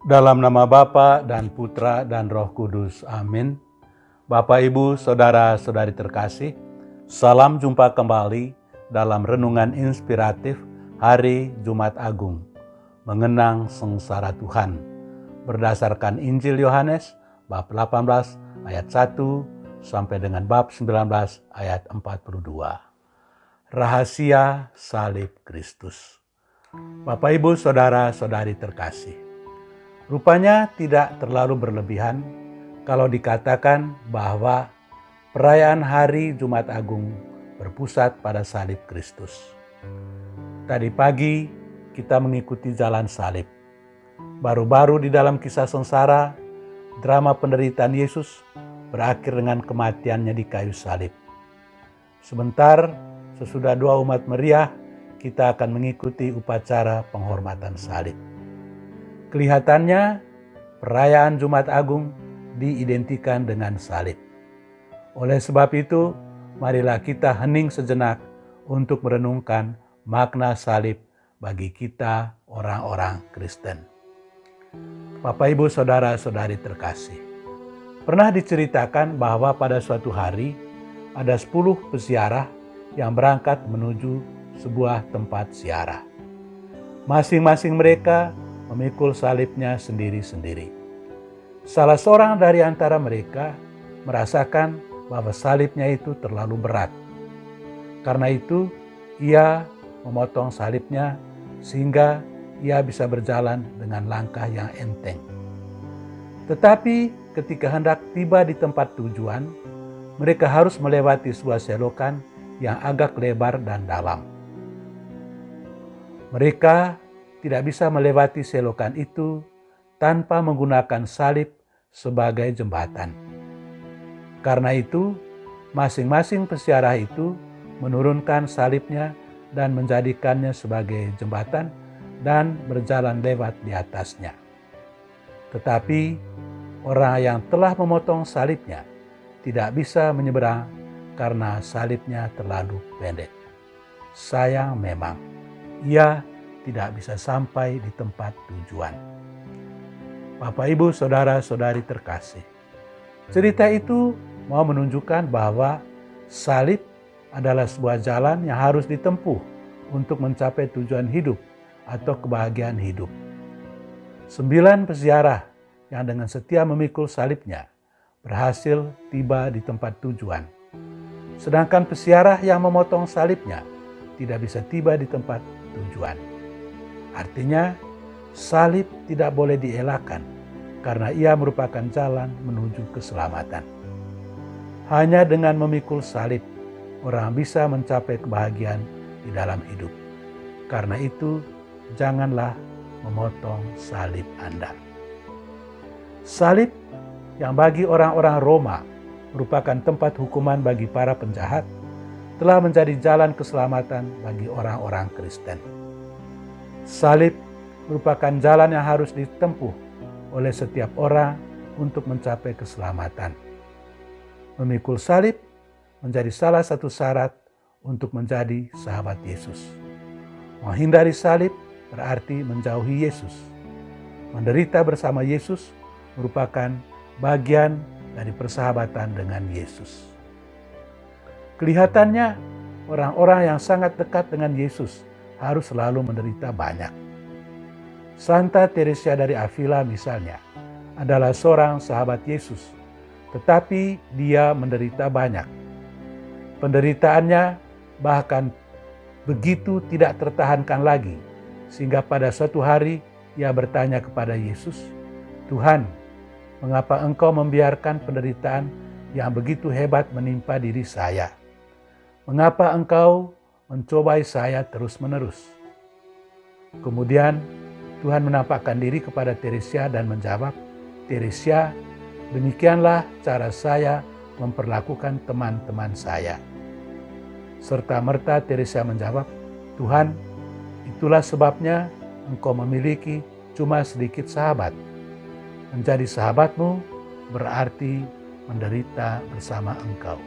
Dalam nama Bapa dan Putra dan Roh Kudus. Amin. Bapak, Ibu, Saudara-saudari terkasih, salam jumpa kembali dalam renungan inspiratif Hari Jumat Agung, mengenang sengsara Tuhan, berdasarkan Injil Yohanes bab 18 ayat 1 sampai dengan bab 19 ayat 42. Rahasia salib Kristus. Bapak, Ibu, Saudara-saudari terkasih, rupanya tidak terlalu berlebihan kalau dikatakan bahwa perayaan Hari Jumat Agung berpusat pada salib Kristus. Tadi pagi kita mengikuti jalan salib. Baru-baru di dalam kisah sengsara, drama penderitaan Yesus berakhir dengan kematiannya di kayu salib. Sebentar sesudah doa umat meriah, kita akan mengikuti upacara penghormatan salib. Kelihatannya perayaan Jumat Agung diidentikan dengan salib. Oleh sebab itu, marilah kita hening sejenak untuk merenungkan makna salib bagi kita orang-orang Kristen. Bapak, Ibu, Saudara-saudari terkasih, pernah diceritakan bahwa pada suatu hari ada 10 peziarah yang berangkat menuju sebuah tempat ziarah. Masing-masing mereka memikul salibnya sendiri-sendiri. Salah seorang dari antara mereka merasakan bahwa salibnya itu terlalu berat. Karena itu, ia memotong salibnya sehingga ia bisa berjalan dengan langkah yang enteng. Tetapi ketika hendak tiba di tempat tujuan, mereka harus melewati sebuah selokan yang agak lebar dan dalam. Mereka tidak bisa melewati selokan itu tanpa menggunakan salib sebagai jembatan. Karena itu, masing-masing peziarah itu menurunkan salibnya dan menjadikannya sebagai jembatan dan berjalan lewat di atasnya. Tetapi orang yang telah memotong salibnya tidak bisa menyeberang karena salibnya terlalu pendek. Sayang memang, ia tidak bisa sampai di tempat tujuan. Bapak, Ibu, Saudara-saudari terkasih, cerita itu mau menunjukkan bahwa salib adalah sebuah jalan yang harus ditempuh untuk mencapai tujuan hidup atau kebahagiaan hidup. 9 peziarah yang dengan setia memikul salibnya berhasil tiba di tempat tujuan. Sedangkan peziarah yang memotong salibnya tidak bisa tiba di tempat tujuan. Artinya, salib tidak boleh dielakkan karena ia merupakan jalan menuju keselamatan. Hanya dengan memikul salib, orang bisa mencapai kebahagiaan di dalam hidup. Karena itu, janganlah memotong salib Anda. Salib yang bagi orang-orang Roma merupakan tempat hukuman bagi para penjahat, telah menjadi jalan keselamatan bagi orang-orang Kristen. Salib merupakan jalan yang harus ditempuh oleh setiap orang untuk mencapai keselamatan. Memikul salib menjadi salah satu syarat untuk menjadi sahabat Yesus. Menghindari salib berarti menjauhi Yesus. Menderita bersama Yesus merupakan bagian dari persahabatan dengan Yesus. Kelihatannya orang-orang yang sangat dekat dengan Yesus harus selalu menderita banyak. Santa Teresa dari Avila misalnya adalah seorang sahabat Yesus, tetapi dia menderita banyak. Penderitaannya bahkan begitu tidak tertahankan lagi, sehingga pada suatu hari ia bertanya kepada Yesus, "Tuhan, mengapa Engkau membiarkan penderitaan yang begitu hebat menimpa diri saya? Mengapa Engkau mencobai saya terus-menerus?" Kemudian Tuhan menampakkan diri kepada Teresa dan menjawab, "Teresa, demikianlah cara saya memperlakukan teman-teman saya." Serta-merta Teresa menjawab, "Tuhan, itulah sebabnya Engkau memiliki cuma sedikit sahabat. Menjadi sahabatmu berarti menderita bersama Engkau."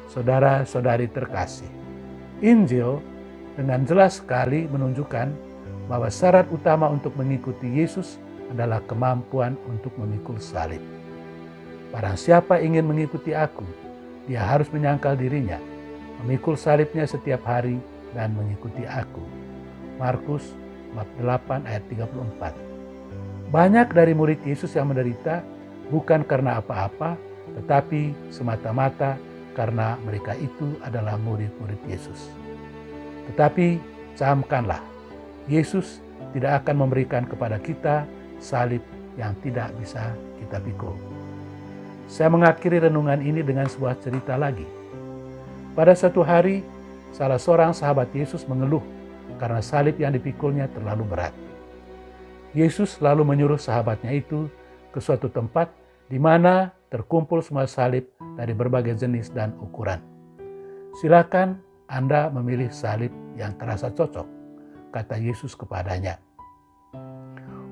Saudara-saudari terkasih, Injil dengan jelas sekali menunjukkan bahwa syarat utama untuk mengikuti Yesus adalah kemampuan untuk memikul salib. Barang siapa ingin mengikuti aku, dia harus menyangkal dirinya, memikul salibnya setiap hari dan mengikuti aku. Markus bab 8 ayat 34. Banyak dari murid Yesus yang menderita bukan karena apa-apa, tetapi semata-mata karena mereka itu adalah murid-murid Yesus. Tetapi camkanlah, Yesus tidak akan memberikan kepada kita salib yang tidak bisa kita pikul. Saya mengakhiri renungan ini dengan sebuah cerita lagi. Pada suatu hari, salah seorang sahabat Yesus mengeluh karena salib yang dipikulnya terlalu berat. Yesus lalu menyuruh sahabatnya itu ke suatu tempat di mana terkumpul semua salib dari berbagai jenis dan ukuran. Silakan Anda memilih salib yang terasa cocok, kata Yesus kepadanya.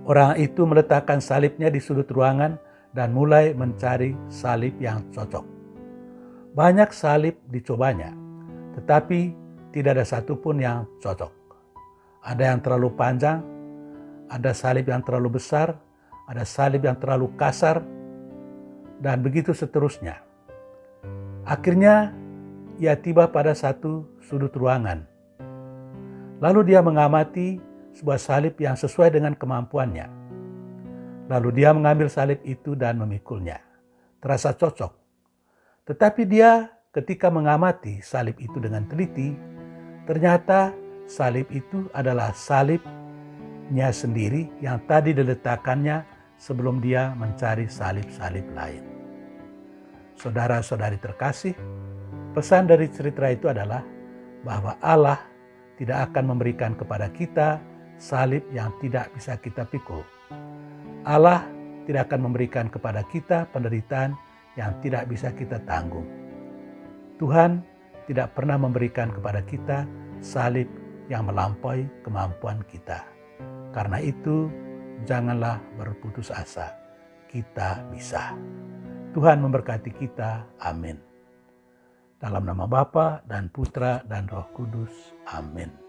Orang itu meletakkan salibnya di sudut ruangan dan mulai mencari salib yang cocok. Banyak salib dicobanya, tetapi tidak ada satupun yang cocok. Ada yang terlalu panjang, ada salib yang terlalu besar, ada salib yang terlalu kasar, dan begitu seterusnya. Akhirnya ia tiba pada satu sudut ruangan. Lalu dia mengamati sebuah salib yang sesuai dengan kemampuannya. Lalu dia mengambil salib itu dan memikulnya. Terasa cocok. Tetapi dia ketika mengamati salib itu dengan teliti, ternyata salib itu adalah salibnya sendiri yang tadi diletakkannya sebelum dia mencari salib-salib lain. Saudara-saudari terkasih, pesan dari cerita itu adalah bahwa Allah tidak akan memberikan kepada kita salib yang tidak bisa kita pikul. Allah tidak akan memberikan kepada kita penderitaan yang tidak bisa kita tanggung. Tuhan tidak pernah memberikan kepada kita salib yang melampaui kemampuan kita. Karena itu, janganlah berputus asa. Kita bisa. Tuhan memberkati kita. Amin. Dalam nama Bapa dan Putra dan Roh Kudus. Amin.